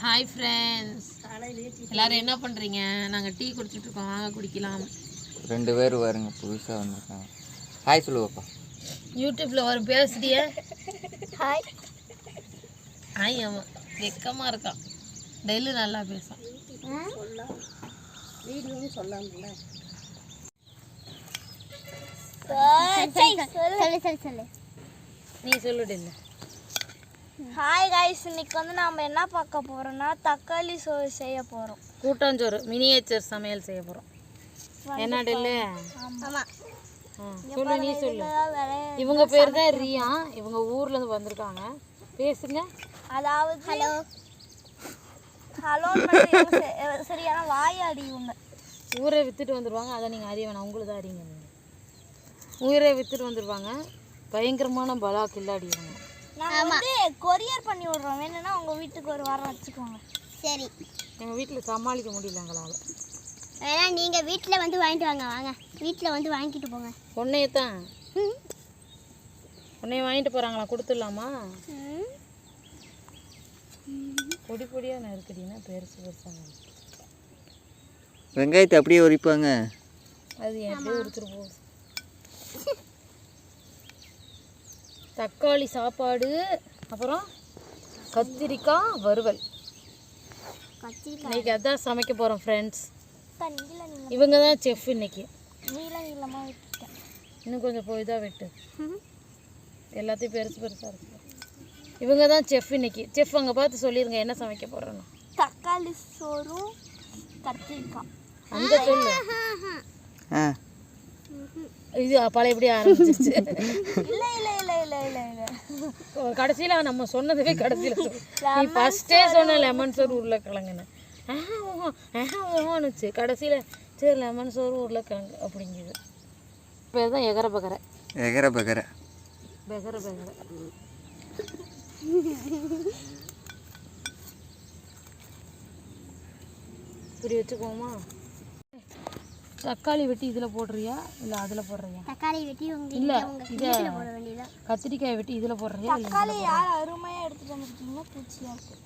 Hi friends, எல்லாரும் என்ன பண்ணுறீங்க? நாங்கள் டீ குடிச்சிட்ருக்கோம், வாங்க குடிக்கலாம். 2 பேர் வருங்க, புதுசாக வந்திருக்காங்க. ஹாய் சொல்லுவாப்பா. யூடியூப்பில் வரும் பேசுறிய. Hi hi. ஆமாம், வெக்கமாக இருக்கான். டெய்லி நல்லா பேசான். வீடியோன்னு சொல்லாம சொல்லு நீ சொல்லு டெல்லு. ஹாய் கைஸ், இன்னைக்கு வந்து நாம என்ன பார்க்க போறோம்னா தக்காளி சோறு செய்ய போறோம். கூட்டாஞ்சோறு மினியேச்சர் சமையல் செய்ய போகிறோம். என்ன டெல்லு? ஆமா, சொல்லு, நீ சொல்லு. இவங்க பேர் தான் ரியா. இவங்க ஊர்லேருந்து வந்திருக்காங்க. பேசுங்க. அதாவது ஹலோ ஹலோ சரியான வாயாடி இவங்க. ஊரை விற்றுட்டு வந்துடுவாங்க, அதை நீங்கள் அறிய வேணாம், உங்களுக்கு தான் அறியுங்க. நீங்கள் ஊரை விற்றுட்டு வந்துடுவாங்க. பயங்கரமான பலா கில்லாடி இவங்க. நாங்கள் வந்து கொரியர் பண்ணி விடுறோம், வேணும்னா உங்கள் வீட்டுக்கு ஒரு வாரம் வச்சுக்கோங்க. சரி, எங்கள் வீட்டில் சமாளிக்க முடியல எங்களால். வேணா நீங்கள் வீட்டில் வந்து வாங்கிட்டு வாங்க. வாங்க வீட்டில் வந்து வாங்கிட்டு போங்க. உன்னையத்தான் உன்னைய வாங்கிட்டு போகிறாங்களா? கொடுத்துடலாமா? பொடி பொடியாக நறுக்கடினா பெருசு பெருசாங்க. வெங்காயத்தை அப்படியே உரிப்பாங்க. அது எப்படியே உரிச்சிட்டு போகுது. தக்காளி சாப்பாடு, அப்புறம் கத்திரிக்காய் வறுவல். இன்னைக்கு அதான் சமைக்க போகிறோம் ஃப்ரெண்ட்ஸ். இவங்க தான் செஃப் இன்னைக்கு. இன்னும் கொஞ்சம் போய் தான் வெட்டு, எல்லாத்தையும் பெருசு பெருசாக இருக்கு. இவங்க தான் செஃப் இன்னைக்கு. செஃப் அங்கே பார்த்து சொல்லிடுங்க என்ன சமைக்க போகிறோன்னு. தக்காளி சோறும் கத்திரிக்காய். அங்கே சொல்லு. இது பழையபடி ஆரம்பிச்சிருச்சு. இல்லை இல்லை இல்லை இல்லை இல்லை இல்லை கடைசியில் நம்ம சொன்னதுவே கடைசியில் சொல்லு. நீ ஃபஸ்ட்டே சொன்ன லெமன் சோறு உருளைக்கிழங்குன்னு ஓனுச்சு. கடைசியில் சரி லெமன் சோறு உருளைக்கிழங்கு அப்படிங்குது. பேர் தான் எகர பகரை. எகர பகரை பெகர பெகர. இப்படி வச்சுக்கோமா? தக்காளி வெட்டி இதில் போடுறியா இல்லை அதில் போடுறியா? தக்காளி வெட்டி இல்லை இதை கத்திரிக்காய் வெட்டி இதில் போடுறியா? தக்காளி யார் அருமையாக எடுத்துகிட்டு வந்துருக்கீங்கன்னா பூச்சியாக இருக்குது.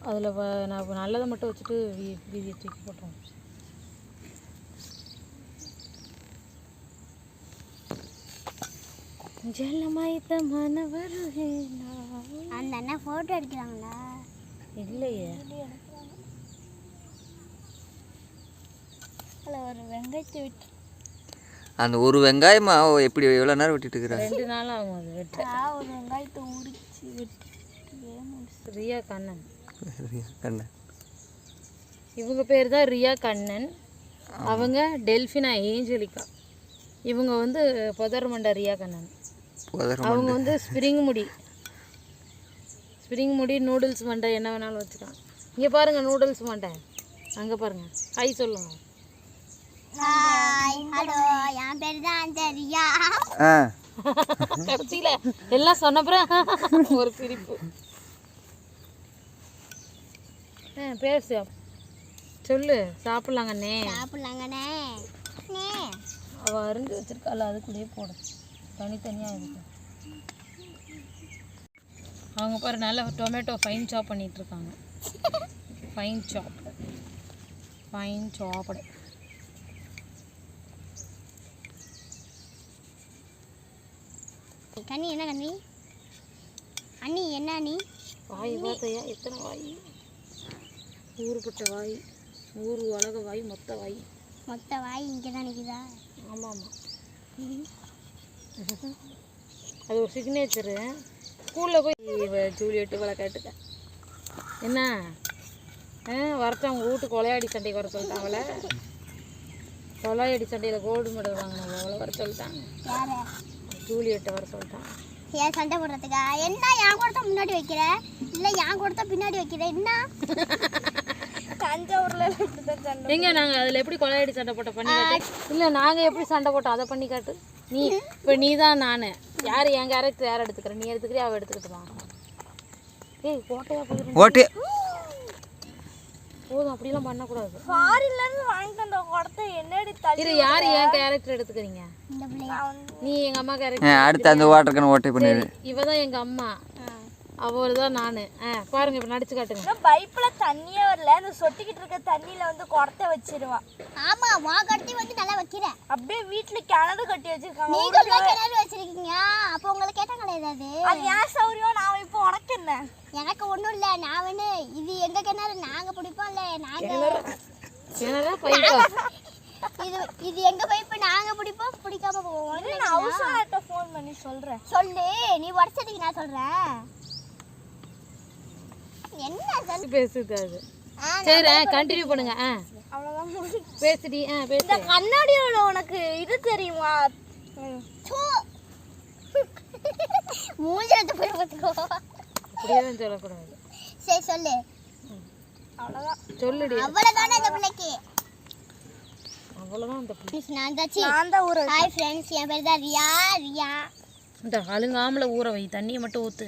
அதில் நான் நல்லதை மட்டும் வச்சுட்டு வீதியை தூக்கி போட்டுருவோம். ஜலமாயித்த மனவர் அந்த அண்ணா ஃபோட்டோ எடுக்கிறாங்களா? இல்லையே. ஒரு வெங்காயத்தை வெட்டி அந்த ஒரு வெங்காயமா எப்படி எவ்வளோ நேரம் வெட்டிட்டு இருக்கிறாங்க? 2 நாள் ஆகும் அது வெட்ட. ஒரு வெங்காயத்தை உரிச்சு வெட்டி. ரியா கண்ணன். கண்ணன். இவங்க பேர் தான் ரியா கண்ணன். அவங்க டெல்ஃபினா ஏஞ்சலிக்கா. இவங்க வந்து புதர்மண்டா ரியா கண்ணன். அவங்க வந்து ஸ்ப்ரிங் முடி நூடுல்ஸ் மண்டை என்ன வேணாலும் வச்சுக்கலாம். இங்கே பாருங்கள் நூடுல்ஸ் மண்டை. அங்கே பாருங்கள். ஹாய் சொல்லுங்க. என் பேர் தான் ரியா. கடைசியில் எல்லாம் சொன்னப்புறம் ஒரு சிரிப்பு. பேசு, சொல்லு. சாப்பிட்லாங்கண்ணே. அவள் அருந்து வச்சிருக்காள், அதுக்குள்ளேயே போடும். தனித்தனியாக இருக்கு. அவங்க பாரு நல்லா டொமேட்டோ ஃபைன் சாப் பண்ணிகிட்ருக்காங்க. ஃபைன் சாப்பிடு. கண்ணி என்ன கண்ணி? அண்ணி என்ன அண்ணி? வாய் பார்த்தையா? எத்தனை வாய்? ஊறுபட்ட வாய், ஊர் உலக வாய், மொத்த வாய் இங்கே தான் நிற்குதா? ஆமாம். அது ஒரு சிக்னேச்சரு. ஸ்கூலில் போய் ஜூலியட்டு இவளை கேட்டுக்க. என்ன வரட்டும், அவங்க வீட்டுக்கு கொலையாடி சண்டைக்கு வர சொல்லிட்டான். அவளை கொலையாடி சண்டையில் கோல்டு மெடல் வாங்கினவங்க அவளை வர சொல்லிட்டாங்க. ஜூலியட்டை வர சொல்லிட்டான். ஏன் சண்டை போடுறதுக்கா? என்ன என் கூட தான் முன்னாடி வைக்கிற, இல்லை என் கூட தான் பின்னாடி வைக்கிற? என்ன தஞ்சாவூரில் எங்க நாங்கள் அதில் எப்படி கொலையாடி சண்டை போட்ட பண்ணி காட்டு? இல்லை நாங்கள் எப்படி சண்டை போட்டோம் அதை பண்ணி காட்டு. நீ இப்போ நீ தான் நான் யார்? என் கேரக்டர் யார் எடுத்துக்கிறேன்? நீ எடுத்துக்கிறியா அவள் எடுத்துக்கிட்டுமா? ஏய் கோட்டையா போயிடும். ஓட்டே போதும், அப்படிலாம் பண்ணக்கூடாது. ஃபாரின்லேருந்து வாங்கிட்டு வந்த குடத்தை என்னடி தள்ளி? இது யார் என் கேரக்டர் எடுத்துக்கிறீங்க? நீ எங்கள் அம்மா கேரக்டர். அடுத்து அந்த வாட்டர் கேன் ஓட்டை பண்ணிடு. இவ தான் எங்கள் அம்மா. அவ்வளோதான் நான் பாருங்க இப்போ நடிச்சு காட்டுங்க. பைப்பில் தண்ணியே வரல, அந்த சொட்டிக்கிட்டு இருக்க தண்ணியில் வந்து குடத்தை வச்சிருவான். ஆமாம், வா கடத்தி வந்து நல்லா வைக்கிறேன். அப்படியே வீட்டில் கிணறு கட்டி வச்சிருக்காங்க. நீங்கள் கிணறு வச்சிருக்கீங்க, அப்போ உங்களை கேட்டாங்களே ஏதாவது? அது ஏன் சௌரியம், நான் இப்போ உனக்கு என்ன? எனக்கு ஒன்றும் இல்லை, நான் வேணு இது எங்கள் கிணறு, நாங்கள் பிடிப்போம்ல. நாங்கள் இது எங்க பைப்பு, நாங்க பிடிப்போம், பிடிக்காம போவோம். நான் ஹவுஸ்ல ஃபோன் பண்ணி சொல்றேன். சொல்லு, நீ உடச்சதுக்கு நான் சொல்றேன். என்ன சொல்லு பேசுது அது. சரி கண்டினியூ பண்ணுங்க. அவ்வளவுதான் பேசுடி. பேசு. இந்த கண்ணாடியோட உனக்கு இது தெரியுமா? மூஞ்சில போய் பாத்துக்கோ. அப்படியே சொல்லக்கூடாது. சரி சொல்லு. அவ்வளவுதான் சொல்லுடி. அவ்வளவுதானே இந்த பிள்ளைக்கு. அவ்வளவுதான் அந்த பிள்ளை. நான் தான் ஊற. ஹாய் ஃப்ரெண்ட்ஸ், என் பேர் தான் ரியா. இந்த கழுங்காமல ஊற வை, தண்ணியை மட்டும் ஊற்று.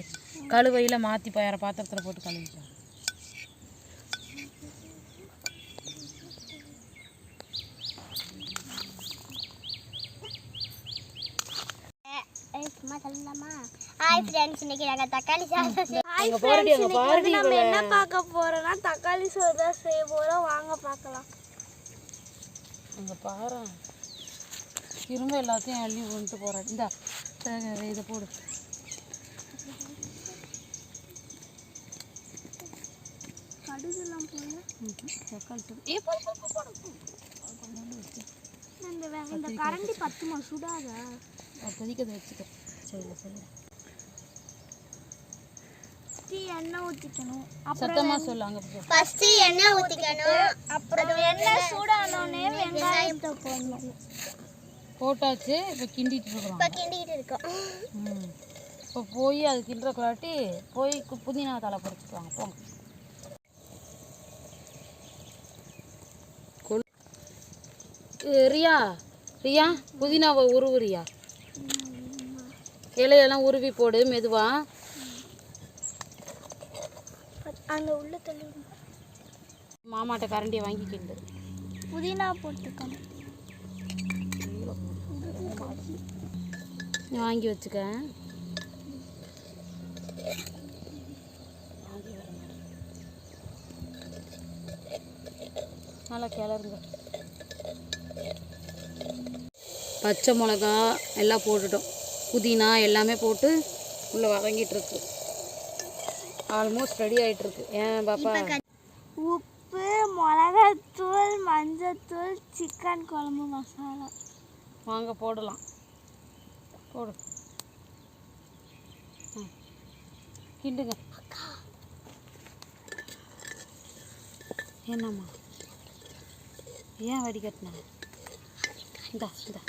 கழுவையில் மாற்றி வேறு பாத்திரத்தில் போட்டு கழுவிக்கலாம். சும்மா சொல்லலாமா? ஹாய் ஃப்ரெண்ட்ஸ், இன்னைக்கு நாங்கள் தக்காளி சாதம். ஹாய் ஃப்ரெண்ட்ஸ், நம்ம என்ன பார்க்க போறோம்னா தக்காளி சோறு தான் செய்ய போகிறோம். வாங்க பார்க்கலாம். அங்கே பாரு, திரும்ப எல்லாத்தையும் அள்ளி கொண்டு போகிறேன். இந்தா இதை போடு. கடுகுலாம் போல தக்காளி சோறு. இந்த கரண்டி பத்துமா? சுடாதா? கொதிக்கதை வச்சுக்க. சரி சரி. எண்ணெய் ஊற்றிக்கணும். சத்தமாக சொல்லாங்க. ஃபர்ஸ்ட் எண்ணெய் ஊற்றிக்கணும். அப்புறம் எண்ணெய் சூடானோடனே வெங்காயத்தை போடணும். போட்டாச்சு. இப்போ கிண்டிட்டு இருக்கோம். இப்போ போய் அது கிண்டுறக்குள்ளாட்டி போய் புதினா தலை பறிச்சுக்குவாங்க. போங்க. ரியா ரியா புதினாவை உருவுறியா? இலையெல்லாம் உருவி போடு மெதுவா. அந்த உள்ள தள்ளி மாமாட்ட கரண்டியை வாங்கி கிண்டு. புதினா போட்டுக்கணும். வாங்கி வச்சுக்க. நல்லா கிளறுங்க. பச்சை மிளகா எல்லாம் போட்டுட்டோம். புதினா எல்லாமே போட்டு உள்ளே வதங்கிட்டு இருக்கு. ஆல்மோஸ்ட் ரெடி ஆகிட்டு இருக்கு. ஏன் பாப்பா? உப்பு, மிளகாத்தூள், மஞ்சத்தூள், சிக்கன் குழம்பு மசாலா. வாங்க போடலாம். போடு. கிண்டுங்க. என்னம்மா ஏன் வடிகட்டினா? இந்தா இந்தா.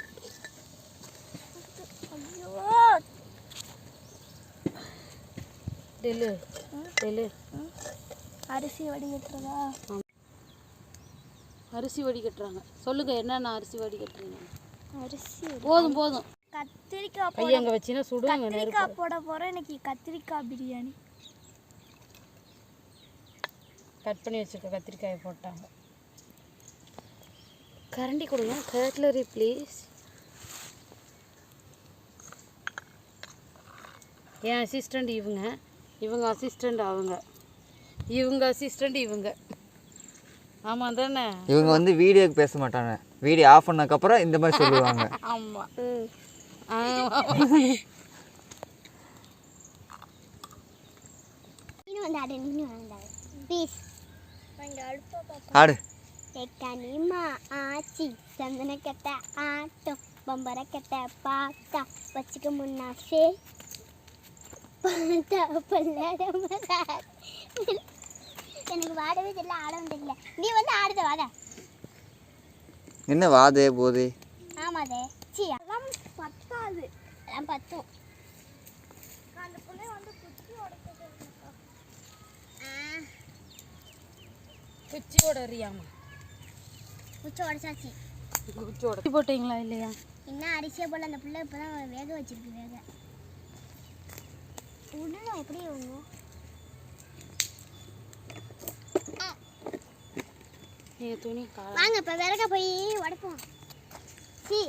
Tell tell. அரிசி வடிகட்டுறதா? அரிசி வடிகட்டுறாங்க. சொல்லுங்க என்னென்ன அரிசி வடிகட்டுறீங்க? அரிசி போதும் போதும். கத்திரிக்காய் கையை அங்கே வச்சுன்னா சுடுவாங்க. கத்திரிக்காய் போட போகிறேன் இன்னைக்கு. கத்திரிக்காய் பிரியாணி. கட் பண்ணி வச்சுருக்க கத்திரிக்காயை போட்டாங்க. கரண்டி கொடுங்க. Cutlery please. என் அசிஸ்டண்ட் இவங்க, இவங்க அசிஸ்டண்ட் அவங்க, இவங்க அசிஸ்டண்ட் இவங்க. ஆமாம் தானே? இவங்க வந்து வீடியோக்கு பேச மாட்டாங்க. வீடியோ ஆஃப் பண்ணதுக்கப்புறம் இந்த மாதிரி சொல்லுவாங்க. ஆமாம். ஆடு. கனிமா ஆச்சி சந்தன கட்ட ஆட்டம் பம்பர கட்ட பாத்தா வச்சுக்க முன்னாசே பார்த்தா எனக்கு வாடவே தெரியல, ஆடவும் தெரியல. நீ வந்து ஆடுத வாத. என்ன வாதே போதே? ஆமாதே. சி அதெல்லாம் பத்தாது. அதெல்லாம் பத்தும். அந்த புள்ளை வந்து குச்சி உடைக்கிறது. குச்சி உடறியாமா? குச்சி உடைச்சாச்சு. குச்சி உடச்சி போட்டிங்களா இல்லையா? இன்னும் அரிசியை போல் அந்த பிள்ளை இப்போ தான் வேக வச்சிருக்கு. வேக உடனே எப்படி வேணும்? துணி வாங்க இப்போ விறக போய் உடைப்போம். சி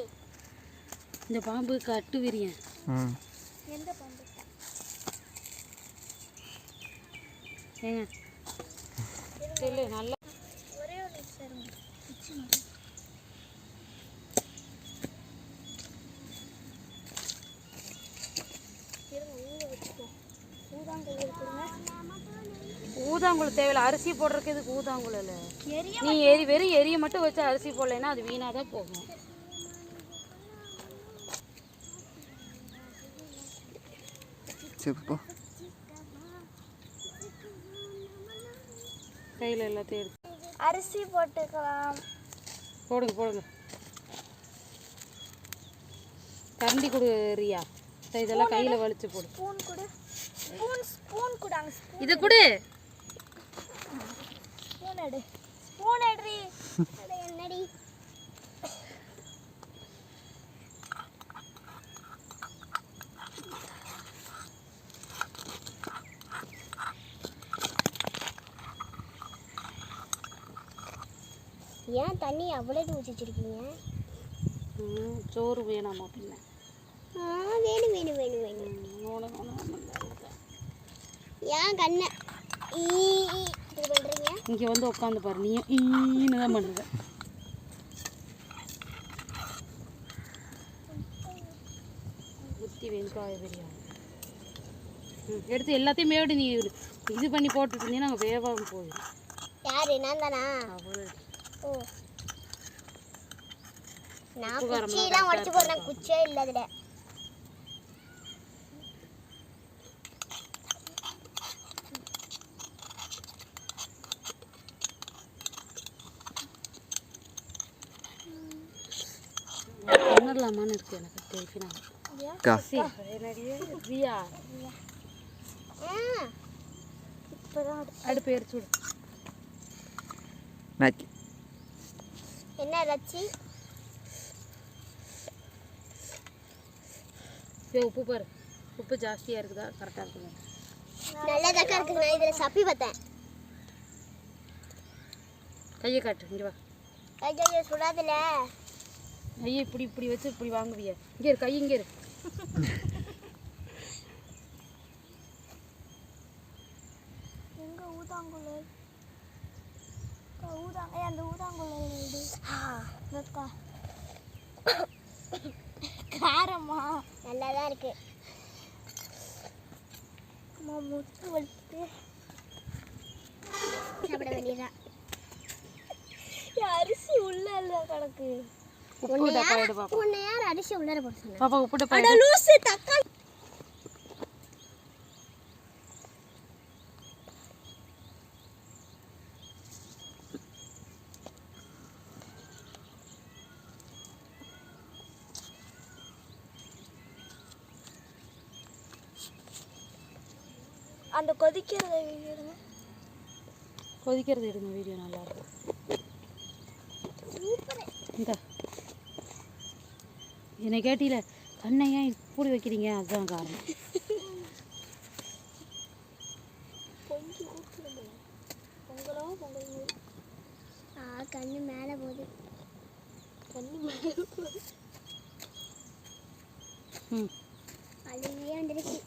இந்த பாம்பு கட்டு விரியன். எந்த பாம்பு? ஏங்க சொல்லு நல்லா ஒரே ஒரு நிமிஷம் ஊதாங்குழல் தேவையில்ல, அரிசி போடுறதுக்கு இதுக்கு ஊதாங்குழல் இல்லை. நீ வெறும் எரிய மட்டும் வச்சு அரிசி போடலைன்னா அது வீணாக தான் போகும். கையில் எல்லாத்தையும் எடுத்து அரிசி போட்டுக்கலாம். போடுங்க. கரண்டி கொடு ரியா. இதெல்லாம் கையில் வலிச்சு போடு. ஸ்பூன் கொடு. ஸ்பூன் கொடு. இதை கொடு. ஸ்பூன் எடுறி. என்னடி ஏன் தண்ணி அவ்வளவு ஊற்றி வச்சிருக்கீங்க? சோறு வேணாமா பின்ன? வேணும். ஏன் கண்ணை இப்படி பண்றீங்க? இங்கே வந்து உட்காந்து பாரு, நீயும் ஈன்னு தான் பண்ணுற. ஊற்றி வெங்காய பிரியாணி எடுத்து எல்லாத்தையும் மேடு நீ இது பண்ணி போட்டுட்டு இருந்தீங்கன்னா நாங்கள் வேவாமல் போயிடும். யாரு? நான் தானா? ஓ, நான் குச்சியெல்லாம் உடச்சி போடுறேன். குச்சியே இல்லை அதில். பண்ணலாமான்னு இருக்கு எனக்கு டென்ஷனா. ரியா அடுப்பு எரிச்சு விடு. என்ன ரச்சி? உப்பு பாரு, உப்பு ஜாஸ்தியாக இருக்குதா கரெக்டாக இருக்குதா? நல்லதாக்கா இருக்குது. நான் இதில் சப்பி பார்த்தேன். கையை காட்டு, இங்கே வா. கையை சுடாதுல. கையை இப்படி வச்சு இப்படி வாங்குவிய. இங்கே இரு, கை இங்கே இரு. எங்க ஊதாங்குழல்? அந்த ஊதாங்குழல் காரமா? நல்லா தான் இருக்கு. முட்டு வலித்து சாப்பிட வேண்டியதான். அரிசி உள்ள கிடக்கு. உப்பு டப்பா எடு பாப்பா. உன்னை யார் அரிசி உள்ளார போட சொன்னா? பாப்பா உப்பு டப்பா அட லூசு தக்காளி. அந்த கொதிக்கிறது எடுங்க, வீடியோ நல்லா இருக்கும். இந்த என்னை கேட்டீல கண்ணை ஏன் இப்படி வைக்கிறீங்க, அதுதான் காரணம். கண்ணு மேலே போகுது. அதுவே வந்துருச்சு.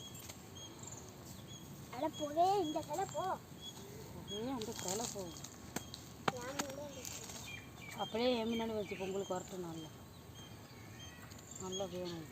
அட போவே, இந்த கலை போ. அந்த கலை போகும். அப்படியே ஏமினாலும் வச்சு பொங்கலுக்கு வரட்டும். நல்லா வேணும்.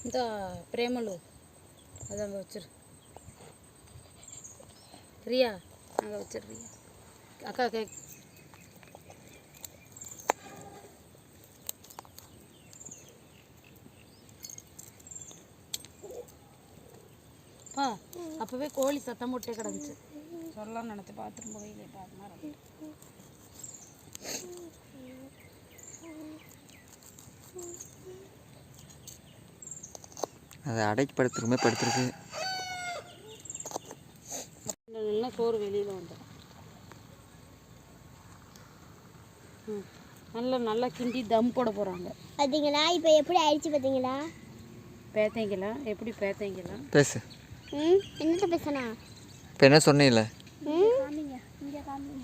இந்த பிரேமலு அது அங்கே வச்சிரு ரியா, அங்கே வச்சிரு ரியா. அக்கா கேக் பா. அப்போவே கோழி சத்தம் போட்டே கிடந்துச்சு. சொல்லலாம்னு நினச்சி பார்த்துட்டு போய் லேட்டாக அது மாதிரி. அதை அடைக்கி படுத்துருமே படுத்துருக்கு. நல்லா சோறு வெளியில் வந்துடும். நல்லா கிண்டி தம் போட போகிறாங்க. பார்த்தீங்களா இப்போ எப்படி ஆயிடுச்சு பார்த்தீங்களா? பேத்தைங்களா எப்படி பேத்தைங்களா? பேசு. என்னத்த பேசனா? இப்போ என்ன சொன்னீங்களே? காமிங்க, இங்கே காமிங்க.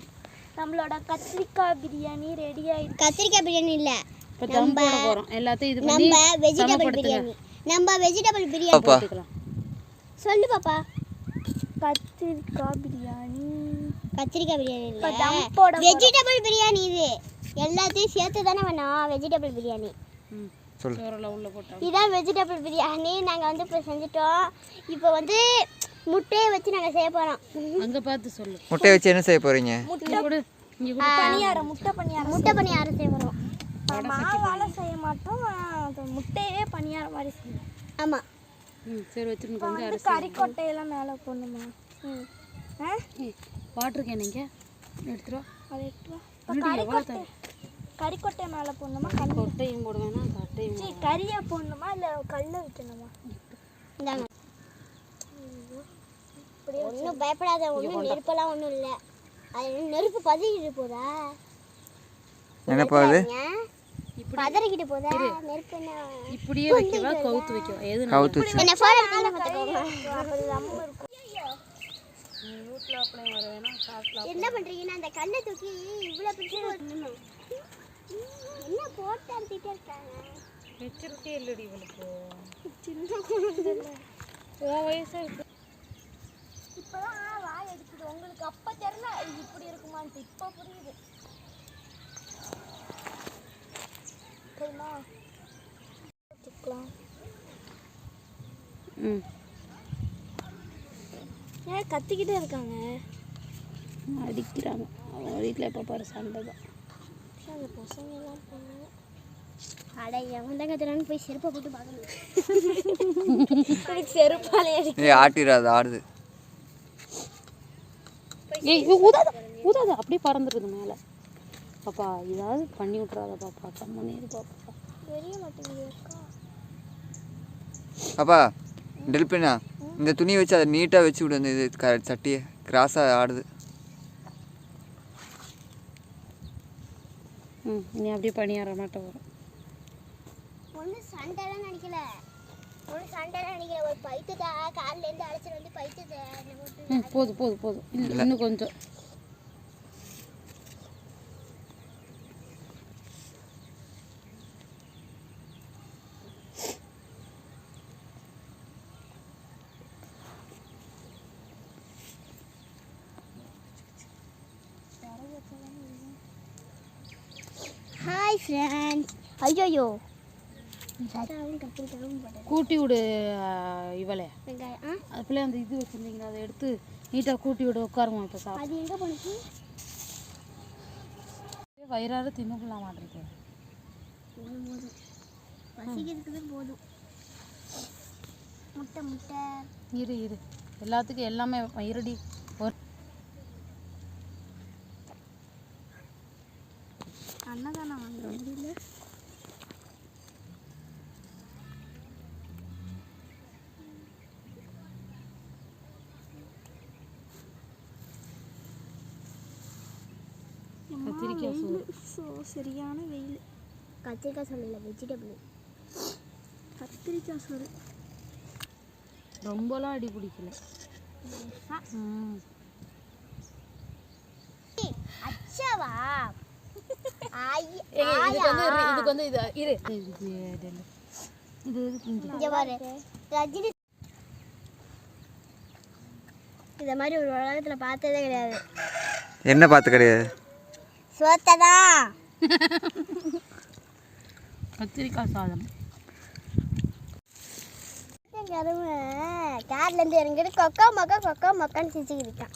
நம்மளோட கத்திரிக்காய் பிரியாணி ரெடி ஆயிடுச்சு. கத்திரிக்காய் பிரியாணி இல்லை, இப்போ தம் போட போகிறோம். எல்லாத்தையும் இது பண்ணி நம்ம வெஜிடபிள் பிரியாணி. நம்ம வெஜிடபிள் பிரியாணி போட்டுக்கலாம். சொல்லு பாப்பா. கத்திரிக்காய் பிரியாணி. கத்திரிக்காய் பிரியாணி இல்லை, வெஜிடபிள் பிரியாணி. இது எல்லாத்தையும் சேர்த்து தானே வேணும் வெஜிடபிள் பிரியாணி. சோறெல்லாம் உள்ள போட்டோம். இதுதான் வெஜிடபிள் பிரியாணி. நாங்கள் வந்து இப்போ செஞ்சுட்டோம். இப்போ வந்து முட்டையை வச்சு நாங்கள் செய்ய போகிறோம். அங்கே பார்த்து சொல்லு. முட்டையை வச்சு என்ன செய்ய போகிறீங்க? பணியாரம், முட்டை பணியாரம் செய்ய போகிறோம். மாவால செய்ய மாட்டோம், முட்டையே பணியாரம் மாதிரி செய்யணும். ஆமாம். சரி வச்சுருங்க. கொஞ்சம் கறிக்கொட்டையெல்லாம் மேலே போடணுமா? வாட்டர் கேனுங்க எடுத்துருவா. அதை எடுத்துருவா. கறிக்கொட்டை மேலே போடணுமா? கொட்டையும் போட வேணாம், கட்டையும். கறியாக போடணுமா இல்லை கல்லை வைக்கணுமா? இந்தாங்க. ஒன்றும் பயப்படாத, ஒன்றும் நெருப்பெல்லாம் ஒன்றும் இல்லை. அது நெருப்பு பதறிக்கிட்டு போதா? என்ன போகுது? பதறிக்கிட்டு போதா நெருப்பு? என்ன இப்படியே வைக்கவா கவுத்து வைக்கவா? எது கவுத்து வச்சு என்ன ஃபோன் எடுத்து பார்த்துக்கோங்க. அப்படி நம்ம இருக்கும். வீட்டில் அப்ளை வர வேணாம். சாப்பிடலாம். என்ன பண்ணுறீங்கன்னா அந்த கல்லை தூக்கி இவ்வளோ பிடிச்சி என்ன போட்டு அனுப்பிட்டே இருக்காங்க. மெச்சூரிட்டி இல்லடி இவளுக்கு. சின்ன குழந்தை உன் வயசா இருக்கு. இப்போதான் வாய் எடுக்குது. உங்களுக்கு அப்போ தெரியல இது இப்படி இருக்குமான்ட்டு, இப்போ புரியுது. ஏன் கத்திக்கிட்டே இருக்காங்க? அடிக்கிறாங்க. அவங்க வீட்டில் எப்போ பாரு சண்டை தான். அந்த பசங்கெல்லாம் போனாங்க. அட எவன் தான் கத்துறான்னு போய் செருப்பை போட்டு பார்க்கணும். செருப்பாலே ஆட்டிடாது, ஆடுது. ஊதாது அப்படியே பறந்துடுது மேலே. பாப்பா ஏதாவது பண்ணி விட்றாத பாப்பா. கம்மனேரு பாப்பா. தெரிய மாட்டேங்குது. பாப்பா டெல்பினா, இந்த துணியை வச்சு அதை நீட்டாக வச்சு விடு. அந்த இது சட்டியை கிராஸாக ஆடுது. நீ அப்படியே பணியார மாட்டேன் வரும். ஒன்றும் சண்டைலாம் நினைக்கல, ஒரு பைத்துட்டா காலிலேருந்து அழைச்சிட்டு வந்து பைத்துட்டேன். போதும் இன்னும் கொஞ்சம். Hi friends. ஐயோ கூட்டி விடு இவளே. வெங்காயம் அதுக்குள்ளே அந்த இது வச்சுருந்தீங்க, அதை எடுத்து நீட்டாக கூட்டி விடு. உட்காருமா இப்போ சாப்பிட்டு. அது எங்கே பண்ணுச்சு? வயிறார தின்னுக்கலாம் மாட்டிருக்கு. போதும் பசிக்கிறதுக்கு போதும். முட்டை இரு எல்லாத்துக்கும் எல்லாமே இருடி. ஒரு அண்ணதானே வாங்க முடியல. கத்திரிக்காய் சோறு. சரியான வெயில். கத்திரிக்காய் சோறு இல்லை, வெஜிடபிள் கத்திரிக்காய் சோறு. ரொம்பலாம் அடி பிடிக்கல. அச்சாவா? இதுக்கு வந்து இது இரு. இது இங்க பாரு ரஜினி. இத மாதிரி ஒரு உலகத்துல பார்த்ததே கிடையாது. என்ன பார்த்து கிடையாது? சோத்ததான். கத்திரிக்காய் சாதம். கார்ல இருந்து இறங்கிட்டு கொக்கா மக்கான்னு சிரிச்சுக்கிட்டு இருக்கான்.